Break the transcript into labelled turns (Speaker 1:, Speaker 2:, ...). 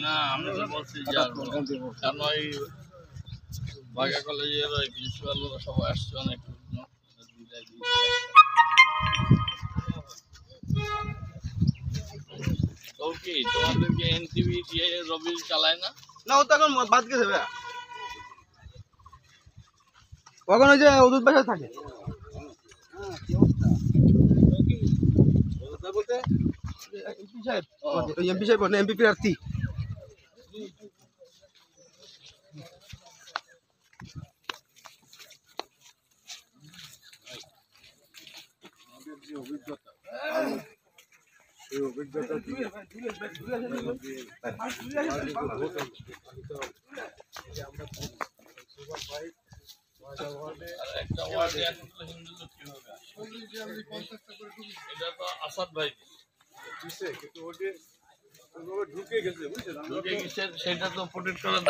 Speaker 1: না আমি তো বলছি কারণ ওই বাগা কলেজের ওই প্রিন্সিপালরা সবাই আসছে অনেক তো কি তোমাদেরকে এনটিভি দিয়ে রবি চালায় না?
Speaker 2: না ও তো এখন বাদ গেছে ভাইয়া, কখন ওই যে ওদুত বাসায় থাকে এমপি সাহেব এমপি প্রার্থী।
Speaker 1: একটা ওয়ার্ডে এতগুলো হিন্দু লোক কিভাবে আসে? এটা তো আসাদ ভাই ঢুকে গেছে সেটা তো প্রোটেক্ট করার